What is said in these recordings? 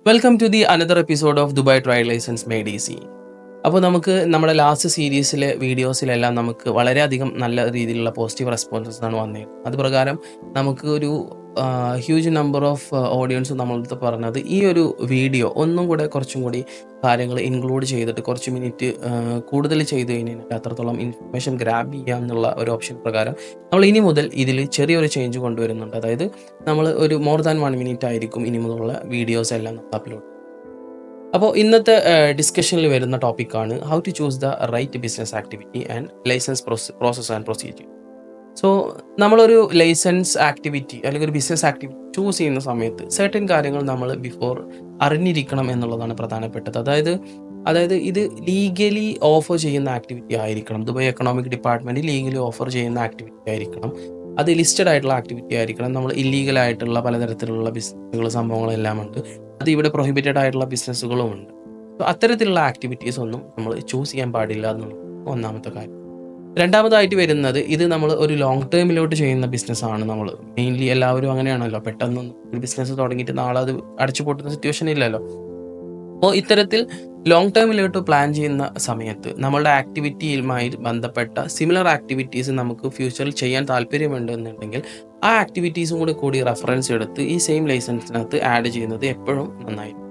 Welcome to the another episode of Dubai trial licence made easy. അപ്പോൾ നമുക്ക് നമ്മുടെ last സീരീസിലെ വീഡിയോസിലെല്ലാം നമുക്ക് വളരെയധികം നല്ല രീതിയിലുള്ള പോസിറ്റീവ് റെസ്പോൺസസ് ആണ് വന്നത്. അത് പ്രകാരം നമുക്ക് ഒരു ഹ്യൂജ് നമ്പർ ഓഫ് ഓഡിയൻസ് നമ്മളടുത്ത് പറഞ്ഞത് ഈ ഒരു വീഡിയോ ഒന്നും കൂടെ കുറച്ചും കൂടി കാര്യങ്ങൾ ഇൻക്ലൂഡ് ചെയ്തിട്ട് കുറച്ച് മിനിറ്റ് കൂടുതൽ ചെയ്ത് കഴിഞ്ഞാൽ അത്രത്തോളം ഇൻഫർമേഷൻ ഗ്രാബ് ചെയ്യാം എന്നുള്ള ഒരു ഓപ്ഷൻ പ്രകാരം നമ്മൾ ഇനി മുതൽ ഇതിൽ ചെറിയൊരു ചേഞ്ച് കൊണ്ടുവരുന്നുണ്ട്. അതായത് നമ്മൾ ഒരു മോർ ദാൻ 1 മിനിറ്റ് ആയിരിക്കും ഇനി മുതലുള്ള വീഡിയോസ് എല്ലാം അപ്ലോഡ്. അപ്പോൾ ഇന്നത്തെ ഡിസ്കഷനിൽ വരുന്ന ടോപ്പിക്കാണ് how to choose the right business activity and licence process and procedure. So നമ്മളൊരു ലൈസൻസ് ആക്ടിവിറ്റി അല്ലെങ്കിൽ ഒരു ബിസിനസ് ആക്ടിവിറ്റി ചൂസ് ചെയ്യുന്ന സമയത്ത് സർട്ടൻ കാര്യങ്ങൾ നമ്മൾ ബിഫോർ അറിഞ്ഞിരിക്കണം എന്നുള്ളതാണ് പ്രധാനപ്പെട്ടത്. അതായത് ഇത് ലീഗലി ഓഫർ ചെയ്യുന്ന ആക്ടിവിറ്റി ആയിരിക്കണം. Dubai economic department legally offer ചെയ്യുന്ന ആക്ടിവിറ്റി ആയിരിക്കണം. അത് ലിസ്റ്റഡ് ആയിട്ടുള്ള ആക്ടിവിറ്റി ആയിരിക്കണം. നമ്മൾ ഇല്ലീഗൽ ആയിട്ടുള്ള പലതരത്തിലുള്ള ബിസിനസ്സുകൾ സംഭവങ്ങളെല്ലാം ഉണ്ട്. അത് ഇവിടെ പ്രൊഹിബിറ്റഡ് ആയിട്ടുള്ള ബിസിനസ്സുകളും ഉണ്ട്. അപ്പോൾ അത്തരത്തിലുള്ള ആക്ടിവിറ്റീസ് ഒന്നും നമ്മൾ ചൂസ് ചെയ്യാൻ പാടില്ല എന്നുള്ളത് ഒന്നാമത്തെ കാര്യം. രണ്ടാമതായിട്ട് വരുന്നത്, ഇത് നമ്മൾ ഒരു ലോങ് ടേമിലോട്ട് ചെയ്യുന്ന ബിസിനസ്സാണ്. നമ്മൾ മെയിൻലി എല്ലാവരും അങ്ങനെയാണല്ലോ, പെട്ടെന്ന് ഒരു ബിസിനസ് തുടങ്ങിയിട്ട് നാളെ അത് അടച്ചു പൊട്ടുന്ന സിറ്റുവേഷൻ ഇല്ലല്ലോ. അപ്പോൾ ഇത്തരത്തിൽ ലോങ് ടേമിലോട്ട് പ്ലാൻ ചെയ്യുന്ന സമയത്ത് നമ്മളുടെ ആക്ടിവിറ്റിയുമായി ബന്ധപ്പെട്ട സിമിലർ ആക്ടിവിറ്റീസ് നമുക്ക് ഫ്യൂച്ചറിൽ ചെയ്യാൻ താല്പര്യമുണ്ട് എന്നുണ്ടെങ്കിൽ ആ ആക്ടിവിറ്റീസും കൂടി റെഫറൻസ് എടുത്ത് ഈ സെയിം ലൈസൻസിനകത്ത് ആഡ് ചെയ്യുന്നത് എപ്പോഴും നന്നായിരിക്കും.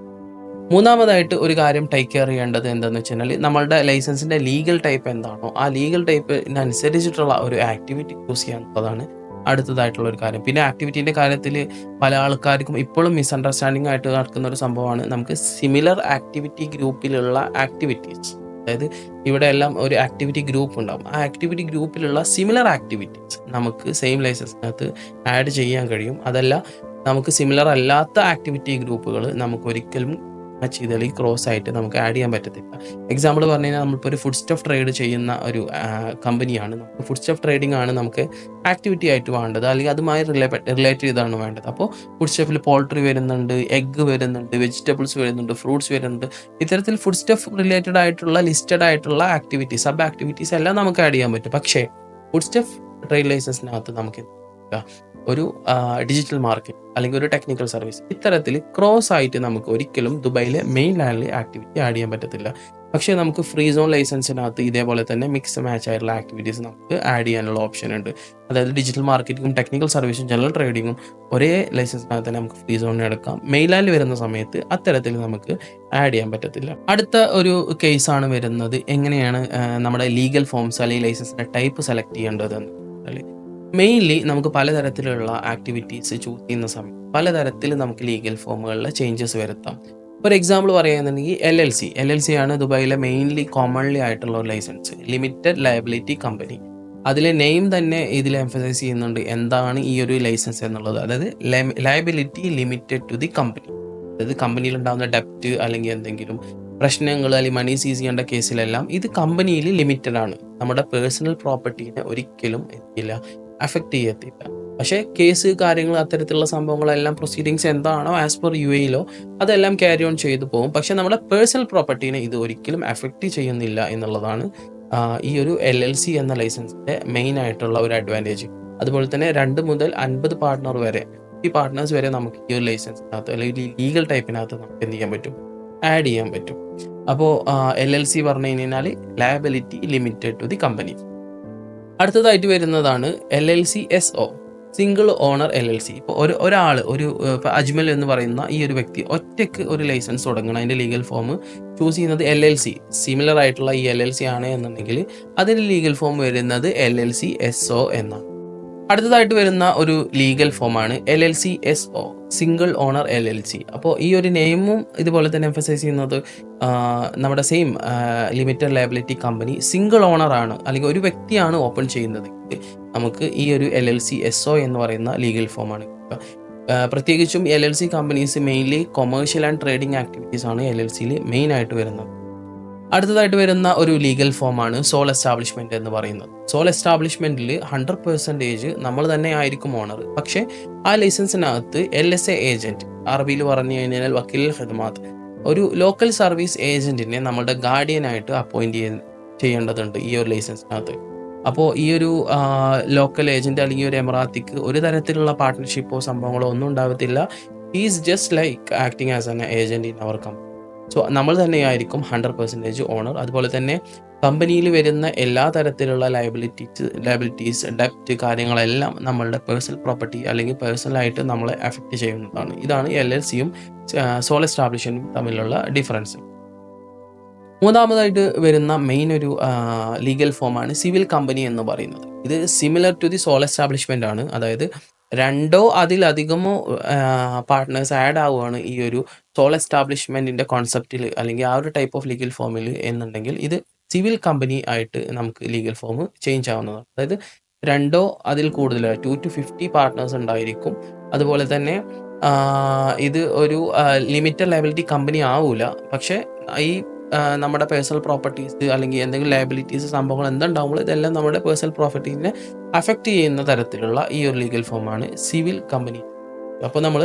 മൂന്നാമതായിട്ട് ഒരു കാര്യം ടേക്ക് കെയർ ചെയ്യേണ്ടത് എന്താണെന്ന് വെച്ച് കഴിഞ്ഞാൽ നമ്മളുടെ ലൈസൻസിൻ്റെ ലീഗൽ ടൈപ്പ് എന്താണോ ആ ലീഗൽ ടൈപ്പിനനുസരിച്ചിട്ടുള്ള ഒരു ആക്ടിവിറ്റി ചൂസ് ചെയ്യാന്നുള്ളതാണ് അടുത്തതായിട്ടുള്ള ഒരു കാര്യം. പിന്നെ ആക്ടിവിറ്റീൻ്റെ കാര്യത്തിൽ പല ആൾക്കാർക്കും ഇപ്പോഴും മിസ്അണ്ടർസ്റ്റാൻഡിങ് ആയിട്ട് നടക്കുന്ന ഒരു സംഭവമാണ് നമുക്ക് സിമിലർ ആക്ടിവിറ്റി ഗ്രൂപ്പിലുള്ള ആക്ടിവിറ്റീസ്. അതായത് ഇവിടെ എല്ലാം ഒരു ആക്ടിവിറ്റി ഗ്രൂപ്പ് ഉണ്ടാകും. ആ ആക്ടിവിറ്റി ഗ്രൂപ്പിലുള്ള സിമിലർ ആക്ടിവിറ്റീസ് നമുക്ക് സെയിം ലൈസൻസിനകത്ത് ആഡ് ചെയ്യാൻ കഴിയും. അതല്ല, നമുക്ക് സിമിലർ അല്ലാത്ത ആക്ടിവിറ്റി ഗ്രൂപ്പുകൾ നമുക്ക് ഒരിക്കലും ചെയ്താൽ ഈ ക്രോസ് ആയിട്ട് നമുക്ക് ആഡ് ചെയ്യാൻ പറ്റത്തില്ല. എക്സാമ്പിൾ പറഞ്ഞു കഴിഞ്ഞാൽ നമ്മളിപ്പോൾ ഒരു ഫുഡ് സ്റ്റഫ് ട്രേഡ് ചെയ്യുന്ന ഒരു കമ്പനിയാണ്. നമുക്ക് ഫുഡ് സ്റ്റഫ് ട്രേഡിംഗ് ആണ് നമുക്ക് ആക്ടിവിറ്റി ആയിട്ട് വേണ്ടത്, അല്ലെങ്കിൽ അതുമായി റിലേറ്റ് ചെയ്താണ് വേണ്ടത്. അപ്പോൾ ഫുഡ് സ്റ്റഫിൽ പോൾട്രി വരുന്നുണ്ട്, എഗ്ഗ് വരുന്നുണ്ട്, വെജിറ്റബിൾസ് വരുന്നുണ്ട്, ഫ്രൂട്ട്സ് വരുന്നുണ്ട്. ഇത്തരത്തിൽ ഫുഡ് സ്റ്റഫ് റിലേറ്റഡ് ആയിട്ടുള്ള ലിസ്റ്റഡ് ആയിട്ടുള്ള ആക്ടിവിറ്റീസ്, സബ് ആക്ടിവിറ്റീസ് എല്ലാം നമുക്ക് ആഡ് ചെയ്യാൻ പറ്റും. പക്ഷേ ഫുഡ് സ്റ്റഫ് ട്രേഡ് ലൈസൻസിനകത്ത് നമുക്ക് ഒരു ഡിജിറ്റൽ മാർക്കറ്റ് അല്ലെങ്കിൽ ഒരു ടെക്നിക്കൽ സർവീസ് ഇത്തരത്തിൽ ക്രോസ് ആയിട്ട് നമുക്ക് ഒരിക്കലും ദുബായിലെ മെയിൻ ലാൻഡിലെ ആക്ടിവിറ്റി ആഡ് ചെയ്യാൻ പറ്റത്തില്ല. പക്ഷേ നമുക്ക് ഫ്രീ സോൺ ലൈസൻസിനകത്ത് ഇതേപോലെ തന്നെ മിക്സ് മാച്ച് ആയിട്ടുള്ള ആക്ടിവിറ്റീസ് നമുക്ക് ആഡ് ചെയ്യാനുള്ള ഓപ്ഷൻ ഉണ്ട്. അതായത് ഡിജിറ്റൽ മാർക്കറ്റിങ്ങും ടെക്നിക്കൽ സർവീസും ജനറൽ ട്രേഡിങ്ങും ഒരേ ലൈസൻസിനകത്ത് തന്നെ നമുക്ക് ഫ്രീ സോണിന് എടുക്കാം. മെയിൻ ലാൻഡിൽ വരുന്ന സമയത്ത് അത്തരത്തിൽ നമുക്ക് ആഡ് ചെയ്യാൻ പറ്റത്തില്ല. അടുത്ത ഒരു കേസാണ് വരുന്നത്, എങ്ങനെയാണ് നമ്മുടെ ലീഗൽ ഫോംസ് അല്ലെങ്കിൽ ലൈസൻസിൻ്റെ ടൈപ്പ് സെലക്ട് ചെയ്യേണ്ടതെന്ന്. മെയിൻലി നമുക്ക് പലതരത്തിലുള്ള ആക്ടിവിറ്റീസ് ചൂസ് ചെയ്യുന്ന സമയത്ത് പലതരത്തിൽ നമുക്ക് ലീഗൽ ഫോമുകളിൽ ചേഞ്ചസ് വരുത്താം. ഒരു എക്സാമ്പിൾ പറയുകയാണെന്നുണ്ടെങ്കിൽ എൽ എൽ സി ആണ് ദുബായിലെ മെയിൻലി കോമൺലി ആയിട്ടുള്ള ഒരു ലൈസൻസ്, ലിമിറ്റഡ് ലയബിലിറ്റി കമ്പനി. അതിലെ നെയിം തന്നെ ഇതിൽ എംഫസൈസ് ചെയ്യുന്നുണ്ട് എന്താണ് ഈ ഒരു ലൈസൻസ് എന്നുള്ളത്. അതായത് liability limited to the company. അതായത് കമ്പനിയിൽ ഉണ്ടാകുന്ന ഡെപ്റ്റ് അല്ലെങ്കിൽ എന്തെങ്കിലും പ്രശ്നങ്ങൾ അല്ലെങ്കിൽ മണി സീസ് ചെയ്യേണ്ട കേസിലെല്ലാം ഇത് കമ്പനിയിൽ ലിമിറ്റഡ് ആണ്. നമ്മുടെ പേഴ്സണൽ പ്രോപ്പർട്ടീനെ ഒരിക്കലും അഫക്റ്റ് ചെയ്യത്തില്ല. പക്ഷേ കേസ് കാര്യങ്ങൾ അത്തരത്തിലുള്ള സംഭവങ്ങളെല്ലാം പ്രൊസീഡിങ്സ് എന്താണോ ആസ് പെർ UAE അതെല്ലാം ക്യാരി ഓൺ ചെയ്തു പോകും. പക്ഷേ നമ്മുടെ പേഴ്സണൽ പ്രോപ്പർട്ടീനെ ഇത് ഒരിക്കലും അഫക്റ്റ് ചെയ്യുന്നില്ല എന്നുള്ളതാണ് ഈ ഒരു LLC എന്ന ലൈസൻസിൻ്റെ മെയിൻ ആയിട്ടുള്ള ഒരു അഡ്വാൻറ്റേജ്. അതുപോലെ തന്നെ 2 മുതൽ 50 പാർട്ട്ണർ വരെ, ഈ പാർട്ട്നേഴ്സ് വരെ നമുക്ക് ഈ ഒരു ലൈസൻസിനകത്ത് അല്ലെങ്കിൽ ലീഗൽ ടൈപ്പിനകത്ത് നമുക്ക് എന്ത് ചെയ്യാൻ പറ്റും, ആഡ് ചെയ്യാൻ പറ്റും. അപ്പോൾ LLC പറഞ്ഞു കഴിഞ്ഞാൽ liability limited to the company. അടുത്തതായിട്ട് വരുന്നതാണ് LLC SO, single owner LLC. ഇപ്പോൾ ഒരാൾ ഇപ്പോൾ അജ്മൽ എന്ന് പറയുന്ന ഈ ഒരു വ്യക്തി ഒറ്റയ്ക്ക് ഒരു ലൈസൻസ് തുടങ്ങണം. അതിൻ്റെ ലീഗൽ ഫോം ചൂസ് ചെയ്യുന്നത് LLC, സിമിലർ ആയിട്ടുള്ള ഈ LLC ആണ് എന്നുണ്ടെങ്കിൽ അതിൻ്റെ ലീഗൽ ഫോം വരുന്നത് LLC SO എന്നാണ്. അടുത്തതായിട്ട് വരുന്ന ഒരു ലീഗൽ ഫോമാണ് LLC SO, single owner LLC. അപ്പോൾ ഈ ഒരു നെയിമും ഇതുപോലെ തന്നെ എംഫസൈസ് ചെയ്യുന്നത് നമ്മുടെ same limited liability company single ഓണറാണ് അല്ലെങ്കിൽ ഒരു വ്യക്തിയാണ് ഓപ്പൺ ചെയ്യുന്നത്. നമുക്ക് ഈ ഒരു LLC SO എന്ന് പറയുന്ന ലീഗൽ ഫോമാണ്. പ്രത്യേകിച്ചും LLC companies mainly commercial and trading activities ആണ് LLCയിൽ മെയിൻ ആയിട്ട് വരുന്നത്. അടുത്തതായിട്ട് വരുന്ന ഒരു ലീഗൽ ഫോമാണ് സോൾ എസ്റ്റാബ്ലിഷ്മെൻറ്റ് എന്ന് പറയുന്നത്. സോൾ എസ്റ്റാബ്ലിഷ്മെൻറ്റിൽ 100% നമ്മൾ തന്നെ ആയിരിക്കും ഓണർ. പക്ഷേ ആ ലൈസൻസിനകത്ത് LSA ഏജൻറ്റ്, അറബിയിൽ പറഞ്ഞു കഴിഞ്ഞാൽ വക്കീൽ ഖിദ്മാത്ത്, ഒരു ലോക്കൽ സർവീസ് ഏജൻറ്റിനെ നമ്മുടെ ഗാർഡിയനായിട്ട് അപ്പോയിൻറ്റ് ചെയ്യേണ്ടതുണ്ട് ഈ ഒരു ലൈസൻസിനകത്ത്. അപ്പോൾ ഈ ഒരു ലോക്കൽ ഏജൻറ്റ് അല്ലെങ്കിൽ ഒരു എമിറാത്തിക്ക് ഒരു തരത്തിലുള്ള പാർട്ട്ണർഷിപ്പോ സംഭവങ്ങളോ ഒന്നും ഉണ്ടാവത്തില്ല. He is just like acting as an agent in our company. So നമ്മൾ തന്നെയായിരിക്കും 100% ഓണർ. അതുപോലെ തന്നെ കമ്പനിയിൽ വരുന്ന എല്ലാ തരത്തിലുള്ള ലയബിലിറ്റീസ്, ഡെപ്റ്റ് കാര്യങ്ങളെല്ലാം നമ്മളുടെ പേഴ്സണൽ പ്രോപ്പർട്ടി അല്ലെങ്കിൽ പേഴ്സണലായിട്ട് നമ്മളെ അഫക്റ്റ് ചെയ്യുന്നതാണ്. ഇതാണ് LLCയും സോൾ എസ്റ്റാബ്ലിഷ്മെൻറ്റും തമ്മിലുള്ള ഡിഫറൻസ്. മൂന്നാമതായിട്ട് വരുന്ന മെയിൻ ഒരു ലീഗൽ ഫോമാണ് സിവിൽ കമ്പനി എന്ന് പറയുന്നത്. ഇത് similar to the sole establishment ആണ്. അതായത് രണ്ടോ അതിലധികമോ പാർട്ട്നേഴ്സ് ആഡ് ആവുകയാണ് ഈ ഒരു സോൾ എസ്റ്റാബ്ലിഷ്മെൻറ്റിൻ്റെ കോൺസെപ്റ്റിൽ അല്ലെങ്കിൽ ആ ഒരു ടൈപ്പ് ഓഫ് ലീഗൽ ഫോമിൽ എന്നുണ്ടെങ്കിൽ ഇത് സിവിൽ കമ്പനി ആയിട്ട് നമുക്ക് ലീഗൽ ഫോം ചേഞ്ച് ആവുന്നതാണ്. അതായത് രണ്ടോ അതിൽ കൂടുതൽ 2 to 50 പാർട്ട്നേഴ്സ് ഉണ്ടായിരിക്കും. അതുപോലെ തന്നെ ഇത് ഒരു ലിമിറ്റഡ് ലയബിലിറ്റി കമ്പനി ആവില്ല. പക്ഷേ ഈ നമ്മുടെ പേഴ്സണൽ പ്രോപ്പർട്ടീസ് അല്ലെങ്കിൽ എന്തെങ്കിലും ലയബിലിറ്റീസ് സംഭവങ്ങൾ എന്തുണ്ടാവുമ്പോൾ ഇതെല്ലാം നമ്മുടെ പേഴ്സണൽ പ്രോപ്പർട്ടീനെ അഫക്റ്റ് ചെയ്യുന്ന തരത്തിലുള്ള ഈ ഒരു ലീഗൽ ഫോമാണ് സിവിൽ കമ്പനി. അപ്പോൾ നമ്മൾ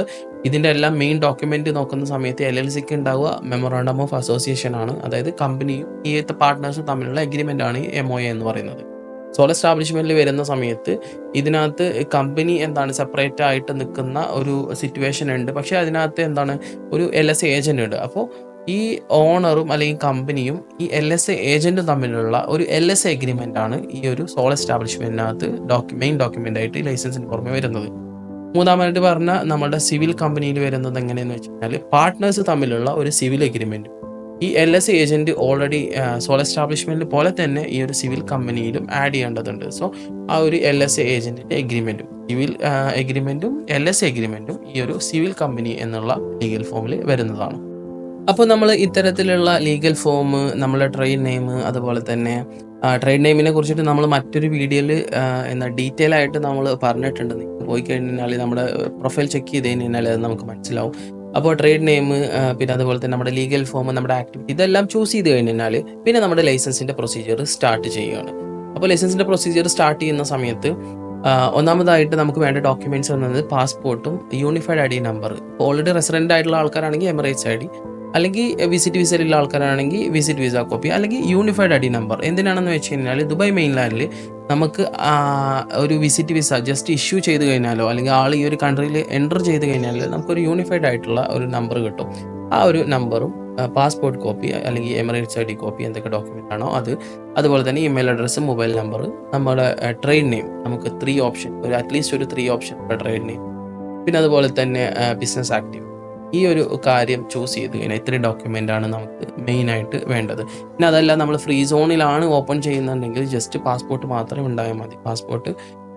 ഇതിൻ്റെ എല്ലാം മെയിൻ ഡോക്യുമെൻ്റ് നോക്കുന്ന സമയത്ത് LLCക്ക് ഉണ്ടാവുക മെമ്മോറാണ്ടം ഓഫ് അസോസിയേഷൻ ആണ്. അതായത് കമ്പനിയും ഈ പാർട്ട്നേഴ്സും തമ്മിലുള്ള എഗ്രിമെൻ്റ് ആണ് MOA എന്ന് പറയുന്നത്. സോൾ എസ്റ്റാബ്ലിഷ്മെൻറ്റിൽ വരുന്ന സമയത്ത് ഇതിനകത്ത് കമ്പനി എന്താണ് സെപ്പറേറ്റ് ആയിട്ട് നിൽക്കുന്ന ഒരു സിറ്റുവേഷൻ ഉണ്ട്. പക്ഷേ അതിനകത്ത് എന്താണ് ഒരു LSA ഏജൻ്റ് ഉണ്ട്. അപ്പോൾ ഈ ഓണറും അല്ലെങ്കിൽ കമ്പനിയും ഈ LSA ഏജൻറ്റും തമ്മിലുള്ള ഒരു LSA എഗ്രിമെൻ്റ് ആണ് ഈ ഒരു സോൾ എസ്റ്റാബ്ലിഷ്മെൻറ്റിനകത്ത് മെയിൻ ഡോക്യുമെൻ്റ് ആയിട്ട് ലൈസൻസിന് പുറമെ വരുന്നത്. മൂന്നാമതായിട്ട് പറഞ്ഞ നമ്മുടെ സിവിൽ കമ്പനിയിൽ വരുന്നത് എങ്ങനെയെന്ന് വെച്ച് കഴിഞ്ഞാൽ പാർട്ട്നേഴ്സ് തമ്മിലുള്ള ഒരു സിവിൽ എഗ്രിമെൻറ്റ്. ഈ LSA agent already sole establishment പോലെ തന്നെ ഈ ഒരു സിവിൽ കമ്പനിയിലും ആഡ് ചെയ്യേണ്ടതുണ്ട്. സോ ആ ഒരു LSA ഏജൻറ്റിൻ്റെ എഗ്രിമെൻറ്റും സിവിൽ എഗ്രിമെൻറ്റും LSA എഗ്രിമെൻറ്റും ഈ ഒരു സിവിൽ കമ്പനി എന്നുള്ള ലീഗൽ ഫോമിൽ വരുന്നതാണ്. അപ്പോൾ നമ്മൾ ഇത്തരത്തിലുള്ള ലീഗൽ ഫോം, നമ്മളെ ട്രേഡ് നെയിം, അതുപോലെ തന്നെ ട്രേഡ് നെയിമിനെ കുറിച്ചിട്ട് നമ്മൾ മറ്റൊരു വീഡിയോയിൽ ഡീറ്റെയിൽ ആയിട്ട് നമ്മൾ പറഞ്ഞിട്ടുണ്ട്. നിങ്ങൾ പോയി കഴിഞ്ഞാൽ നമ്മുടെ പ്രൊഫൈൽ ചെക്ക് ചെയ്ത് കഴിഞ്ഞാൽ അത് നമുക്ക് മനസ്സിലാവും. അപ്പോൾ ട്രേഡ് നെയിം, പിന്നെ അതുപോലെ തന്നെ നമ്മുടെ ലീഗൽ ഫോം, നമ്മുടെ ആക്ടിവിറ്റി ഇതെല്ലാം ചൂസ് ചെയ്ത് കഴിഞ്ഞാൽ പിന്നെ നമ്മുടെ ലൈസൻസിൻ്റെ പ്രൊസീജിയർ സ്റ്റാർട്ട് ചെയ്യുകയാണ്. അപ്പോൾ ലൈസൻസിൻ്റെ പ്രൊസീജിയർ സ്റ്റാർട്ട് ചെയ്യുന്ന സമയത്ത് ഒന്നാമതായിട്ട് നമുക്ക് വേണ്ട ഡോക്യുമെൻറ്റ്സ് എന്നത് പാസ്പോർട്ടും unified ID number. Already resident ആയിട്ടുള്ള ആൾക്കാരാണെങ്കിൽ എമിറേറ്റ്സ് ID, അല്ലെങ്കിൽ വിസിറ്റ് വിസയിലുള്ള ആൾക്കാരാണെങ്കിൽ വിസിറ്റ് വിസ കോപ്പി, അല്ലെങ്കിൽ യൂണിഫൈഡ് ID നമ്പർ. എന്തിനാണെന്ന് വെച്ച് കഴിഞ്ഞാൽ ദുബായ് മെയിൻലാൻഡിൽ നമുക്ക് ഒരു വിസിറ്റ് വിസ ജസ്റ്റ് ഇഷ്യൂ ചെയ്ത് കഴിഞ്ഞാലോ അല്ലെങ്കിൽ ആൾ ഈ ഒരു കൺട്രിയിൽ എൻ്റർ ചെയ്ത് കഴിഞ്ഞാൽ നമുക്കൊരു യൂണിഫൈഡ് ആയിട്ടുള്ള ഒരു നമ്പർ കിട്ടും. ആ ഒരു നമ്പറും പാസ്പോർട്ട് കോപ്പി അല്ലെങ്കിൽ എമിറേറ്റ്സ് ID കോപ്പി എന്തൊക്കെ ഡോക്യുമെൻ്റ് ആണോ അത്, അതുപോലെ തന്നെ ഇമെയിൽ അഡ്രസ്സ്, മൊബൈൽ നമ്പർ, നമ്മുടെ ട്രേഡ് നെയിം. നമുക്ക് 3 ഓപ്ഷൻ, അറ്റ്ലീസ്റ്റ് ഒരു 3 ഓപ്ഷൻ ട്രേഡ് നെയിം. പിന്നെ അതുപോലെ തന്നെ ബിസിനസ് ആക്റ്റീവ്. ഈ ഒരു കാര്യം ചൂസ് ചെയ്ത് കഴിഞ്ഞാൽ ഇത്രയും ഡോക്യുമെൻ്റാണ് നമുക്ക് മെയിനായിട്ട് വേണ്ടത്. പിന്നെ അതല്ല നമ്മൾ ഫ്രീ സോണിലാണ് ഓപ്പൺ ചെയ്യുന്നുണ്ടെങ്കിൽ ജസ്റ്റ് പാസ്പോർട്ട് മാത്രം ഉണ്ടായാൽ മതി. പാസ്പോർട്ട്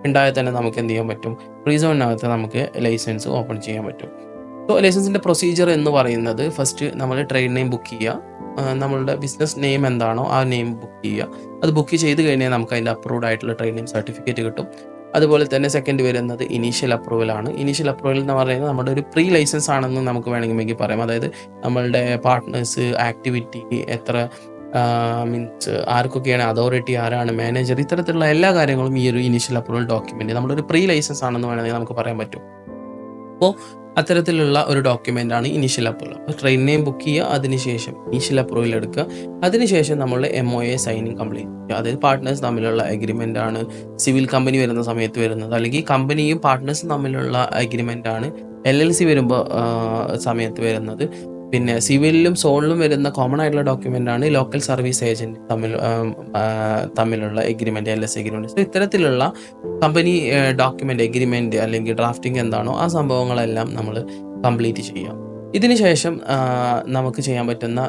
ഉണ്ടായാൽ തന്നെ നമുക്ക് എന്ത് ചെയ്യാൻ പറ്റും, ഫ്രീ സോണിനകത്ത് നമുക്ക് ലൈസൻസ് ഓപ്പൺ ചെയ്യാൻ പറ്റും. സോ ലൈസൻസിൻ്റെ പ്രൊസീജിയർ എന്ന് പറയുന്നത് ഫസ്റ്റ് നമ്മൾ ട്രേഡ് നെയിം ബുക്ക് ചെയ്യുക. നമ്മളുടെ ബിസിനസ് നെയിം എന്താണോ ആ നെയിം ബുക്ക് ചെയ്യുക. അത് ബുക്ക് ചെയ്ത് കഴിഞ്ഞാൽ നമുക്ക് അതിൻ്റെ അപ്രൂവ്ഡ് ആയിട്ടുള്ള ട്രേഡ് നെയിം സർട്ടിഫിക്കറ്റ് കിട്ടും. അതുപോലെ തന്നെ സെക്കൻഡ് വരുന്നത് ഇനീഷ്യൽ അപ്രൂവലാണ്. ഇനീഷ്യൽ അപ്രൂവൽ എന്ന് പറയുന്നത് നമ്മുടെ ഒരു പ്രീ ലൈസൻസ് ആണെന്ന് നമുക്ക് വേണമെങ്കിൽ പറയാം. അതായത് നമ്മളുടെ പാർട്ട്നേഴ്സ്, ആക്ടിവിറ്റി, എത്ര മീൻസ് ആർക്കൊക്കെയാണ് അതോറിറ്റി, ആരാണ് മാനേജർ, ഇത്തരത്തിലുള്ള എല്ലാ കാര്യങ്ങളും ഈ ഒരു ഇനീഷ്യൽ അപ്രൂവൽ ഡോക്യുമെൻ്റ് നമ്മളൊരു പ്രീ ലൈസൻസ് ആണെന്ന് വേണമെങ്കിൽ നമുക്ക് പറയാൻ പറ്റും. അപ്പോൾ അത്തരത്തിലുള്ള ഒരു ഡോക്യുമെൻ്റ് ആണ് ഇനീഷ്യൽ അപ്രൂവൽ. അപ്പോൾ ട്രെയിൻ നെയിം ബുക്ക് ചെയ്യുക, അതിനുശേഷം ഇനീഷ്യൽ അപ്രൂവൽ എടുക്കുക, അതിനുശേഷം നമ്മളുടെ MOA സൈനിങ് കംപ്ലീറ്റ് ചെയ്യുക. അതായത് പാർട്ട്നേഴ്സ് തമ്മിലുള്ള എഗ്രിമെൻ്റ് ആണ് സിവിൽ കമ്പനി വരുന്ന സമയത്ത് വരുന്നത്, അല്ലെങ്കിൽ കമ്പനിയും പാർട്ട്നേഴ്സും തമ്മിലുള്ള എഗ്രിമെൻ്റ് ആണ് LLC വരുമ്പോൾ സമയത്ത് വരുന്നത്. പിന്നെ സിവിലിലും സോളിലും വരുന്ന കോമൺ ആയിട്ടുള്ള ഡോക്യുമെൻ്റ് ആണ് ലോക്കൽ സർവീസ് ഏജൻറ്റ് തമ്മിലുള്ള എഗ്രിമെൻ്റ്, LSA എഗ്രിമെൻറ്റ്. സോ ഇത്തരത്തിലുള്ള കമ്പനി ഡോക്യുമെൻ്റ്, എഗ്രിമെൻറ്റ് അല്ലെങ്കിൽ ഡ്രാഫ്റ്റിംഗ് എന്താണോ ആ സംഭവങ്ങളെല്ലാം നമ്മൾ കംപ്ലീറ്റ് ചെയ്യാം. ഇതിന് ശേഷം നമുക്ക് ചെയ്യാൻ പറ്റുന്ന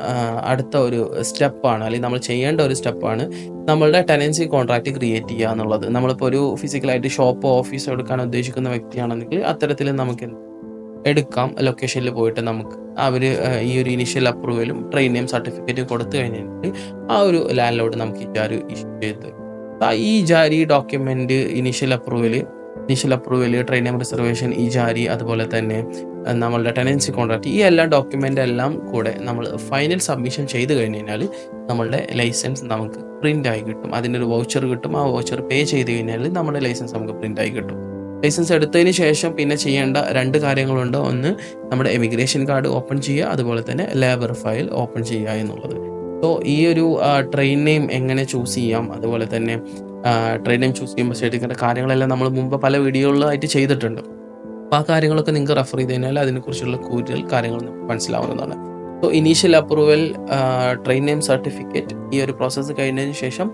അടുത്ത ഒരു സ്റ്റെപ്പാണ്, അല്ലെങ്കിൽ നമ്മൾ ചെയ്യേണ്ട ഒരു സ്റ്റെപ്പാണ് നമ്മളുടെ ടെനൻസി കോൺട്രാക്റ്റ് ക്രിയേറ്റ് ചെയ്യുക എന്നുള്ളത്. നമ്മളിപ്പോൾ ഒരു ഫിസിക്കലായിട്ട് ഷോപ്പോ ഓഫീസോ എടുക്കാൻ ഉദ്ദേശിക്കുന്ന വ്യക്തിയാണെങ്കിൽ അത്തരത്തിൽ നമുക്ക് എടുക്കാം. ലൊക്കേഷനിൽ പോയിട്ട് നമുക്ക് അവർ ഈ ഒരു ഇനീഷ്യൽ അപ്രൂവലും ട്രെയിൻ നെയിം സർട്ടിഫിക്കറ്റും കൊടുത്തു കഴിഞ്ഞിട്ട് ആ ഒരു ലാൻഡ് ലോഡ് നമുക്ക് ഇജാര് ഇഷ്യൂ ചെയ്ത് ഈ Ejari document, initial approval, trade name reservation, Ejari, അതുപോലെ തന്നെ നമ്മളുടെ ടെനൻസി കോൺട്രാക്റ്റ്, ഈ എല്ലാ ഡോക്യുമെൻ്റ് എല്ലാം കൂടെ നമ്മൾ ഫൈനൽ സബ്മിഷൻ ചെയ്ത് കഴിഞ്ഞ് കഴിഞ്ഞാൽ നമ്മളുടെ ലൈസൻസ് നമുക്ക് പ്രിൻ്റായി കിട്ടും. അതിനൊരു വൗച്ചർ കിട്ടും. ആ വൗച്ചർ പേ ചെയ്ത് കഴിഞ്ഞാൽ നമ്മുടെ ലൈസൻസ് നമുക്ക് പ്രിൻ്റായി കിട്ടും. ലൈസൻസ് എടുത്തതിന് ശേഷം പിന്നെ ചെയ്യേണ്ട 2 കാര്യങ്ങളുണ്ട്. ഒന്ന് നമ്മുടെ എമിഗ്രേഷൻ കാർഡ് ഓപ്പൺ ചെയ്യുക, അതുപോലെ തന്നെ ലേബർ ഫയൽ ഓപ്പൺ ചെയ്യുക എന്നുള്ളത്. സോ ഈ ഒരു ട്രെയിൻ നെയിം എങ്ങനെ ചൂസ് ചെയ്യാം, അതുപോലെ തന്നെ ട്രെയിൻ നെയിം ചൂസ് ചെയ്യുമ്പോൾ ശ്രദ്ധിക്കേണ്ട കാര്യങ്ങളെല്ലാം നമ്മൾ മുമ്പ് പല വീഡിയോകളിലായിട്ട് ചെയ്തിട്ടുണ്ട്. അപ്പോൾ ആ കാര്യങ്ങളൊക്കെ നിങ്ങൾക്ക് റെഫർ ചെയ്ത് കഴിഞ്ഞാൽ അതിനെക്കുറിച്ചുള്ള കൂടുതൽ കാര്യങ്ങൾ നമുക്ക് മനസ്സിലാവുന്നതാണ്. So initial approval, trade name certificate, ഈ ഒരു പ്രോസസ്സ് കഴിഞ്ഞതിന് ശേഷം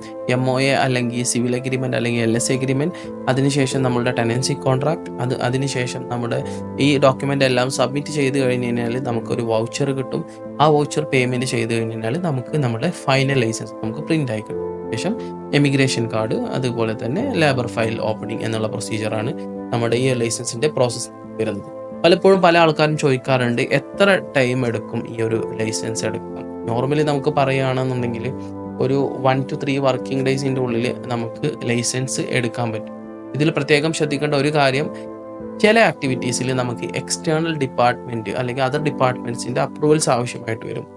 MOA അല്ലെങ്കിൽ സിവിൽ അഗ്രിമെൻറ്റ് അല്ലെങ്കിൽ LSA അഗ്രിമെൻറ്റ്, അതിനുശേഷം നമ്മളുടെ ടെനൻസി കോൺട്രാക്ട്, അതിനുശേഷം നമ്മുടെ ഈ ഡോക്യുമെൻ്റ് എല്ലാം സബ്മിറ്റ് ചെയ്ത് കഴിഞ്ഞ് കഴിഞ്ഞാൽ നമുക്കൊരു വൗച്ചർ കിട്ടും. ആ വൗച്ചർ പേയ്മെൻറ്റ് ചെയ്ത് കഴിഞ്ഞ് കഴിഞ്ഞാൽ നമുക്ക് നമ്മുടെ ഫൈനൽ ലൈസൻസ് നമുക്ക് പ്രിൻ്റ് ആയി കിട്ടും. ശേഷം എമിഗ്രേഷൻ കാർഡ്, അതുപോലെ തന്നെ ലേബർ ഫയൽ ഓപ്പണിംഗ് എന്നുള്ള പ്രൊസീജിയറാണ് നമ്മുടെ ഈ ലൈസൻസിൻ്റെ പ്രോസസ്സ് വരുന്നത്. പലപ്പോഴും പല ആൾക്കാരും ചോദിക്കാറുണ്ട്, എത്ര ടൈം എടുക്കും ഈ ഒരു ലൈസൻസ് എടുക്കാൻ? നോർമലി നമുക്ക് പറയുകയാണെന്നുണ്ടെങ്കിൽ ഒരു 1 to 3 വർക്കിംഗ് ഡേയ്സിൻ്റെ ഉള്ളിൽ നമുക്ക് ലൈസൻസ് എടുക്കാൻ പറ്റും. ഇതിൽ പ്രത്യേകം ശ്രദ്ധിക്കേണ്ട ഒരു കാര്യം, ചില ആക്ടിവിറ്റീസിൽ നമുക്ക് എക്സ്റ്റേണൽ ഡിപ്പാർട്ട്മെൻറ്റ് അല്ലെങ്കിൽ അതർ ഡിപ്പാർട്ട്മെൻറ്റ്സിൻ്റെ അപ്രൂവൽസ് ആവശ്യമായിട്ട് വരും.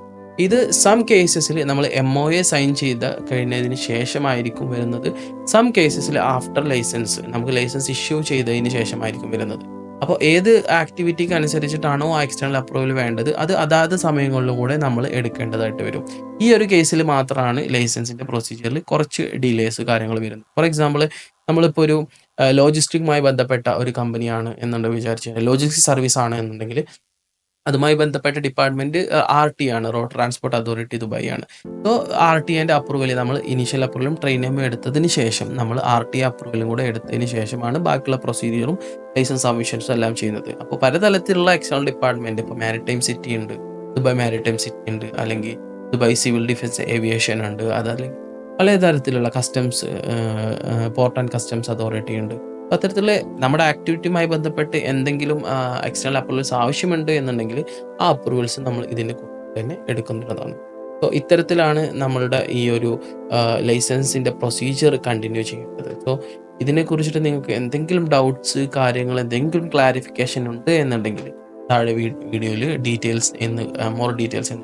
ഇത് സം കേസസിൽ നമ്മൾ MOA സൈൻ ചെയ്ത് കഴിഞ്ഞതിന് ശേഷമായിരിക്കും വരുന്നത്. സം കേസസിൽ ആഫ്റ്റർ ലൈസൻസ്, നമുക്ക് ലൈസൻസ് ഇഷ്യൂ ചെയ്തതിന് ശേഷമായിരിക്കും വരുന്നത്. അപ്പോൾ ഏത് ആക്ടിവിറ്റിക്ക് അനുസരിച്ചിട്ടാണോ ആ എക്സ്റ്റേണൽ അപ്രൂവൽ വേണ്ടത്, അത് അതാത് സമയങ്ങളിലൂടെ നമ്മൾ എടുക്കേണ്ടതായിട്ട് വരും. ഈ ഒരു കേസിൽ മാത്രമാണ് ലൈസൻസിൻ്റെ പ്രൊസീജിയറിൽ കുറച്ച് ഡിലേസ് കാര്യങ്ങൾ വരുന്നത്. ഫോർ എക്സാമ്പിൾ, നമ്മളിപ്പോൾ ഒരു ലോജിസ്റ്റിക്കുമായി ബന്ധപ്പെട്ട ഒരു കമ്പനിയാണ് എന്നുണ്ടെങ്കിൽ വിചാരിച്ചു, ലോജിസ്റ്റിക് സർവീസ് ആണ് എന്നുണ്ടെങ്കിൽ അതുമായി ബന്ധപ്പെട്ട ഡിപ്പാർട്ട്മെൻറ്റ് RT ആണ്, റോഡ് ട്രാൻസ്പോർട്ട് അതോറിറ്റി ദുബായ് ആണ്. സോ RTൻ്റെ അപ്രൂവൽ നമ്മൾ ഇനീഷ്യൽ അപ്രൂവലും ട്രെയിൻ നെയിമും എടുത്തതിന് ശേഷം നമ്മൾ RT അപ്രൂവലും കൂടെ എടുത്തതിന് ശേഷമാണ് ബാക്കിയുള്ള പ്രൊസീജിയറും ലൈസൻസ് സബ്മിഷൻസും എല്ലാം ചെയ്യുന്നത്. അപ്പോൾ പലതരത്തിലുള്ള എക്സ്റ്റേണൽ ഡിപ്പാർട്ട്മെൻറ്റ്, ഇപ്പോൾ മാരിടൈം സിറ്റി ഉണ്ട്, ദുബായ് മാരിടൈം സിറ്റി ഉണ്ട്, അല്ലെങ്കിൽ ദുബായ് സിവിൽ ഡിഫൻസ് ഏവിയേഷൻ ഉണ്ട്, അതല്ലെങ്കിൽ പലതരത്തിലുള്ള customs, port and customs authority ഉണ്ട്. അത്തരത്തിൽ നമ്മുടെ ആക്ടിവിറ്റിയുമായി ബന്ധപ്പെട്ട് എന്തെങ്കിലും എക്സ്റ്റേണൽ അപ്രൂവൽസ് ആവശ്യമുണ്ട് എന്നുണ്ടെങ്കിൽ ആ അപ്രൂവൽസ് നമ്മൾ ഇതിൻ്റെ കൂടെ തന്നെ എടുക്കുന്നതാണ്. സോ ഇത്തരത്തിലാണ് നമ്മളുടെ ഈ ഒരു ലൈസൻസിൻ്റെ പ്രൊസീജിയർ കണ്ടിന്യൂ ചെയ്യേണ്ടത്. സോ ഇതിനെക്കുറിച്ചിട്ട് നിങ്ങൾക്ക് എന്തെങ്കിലും ഡൗട്ട്സ്, കാര്യങ്ങൾ, എന്തെങ്കിലും ക്ലാരിഫിക്കേഷൻ ഉണ്ട് എന്നുണ്ടെങ്കിൽ താഴെ വീഡിയോയിൽ മോർ ഡീറ്റെയിൽസ് എന്ന്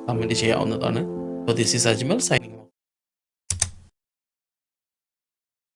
കമൻറ്റ് ചെയ്യാവുന്നതാണ്. So this is Ajmal signing off.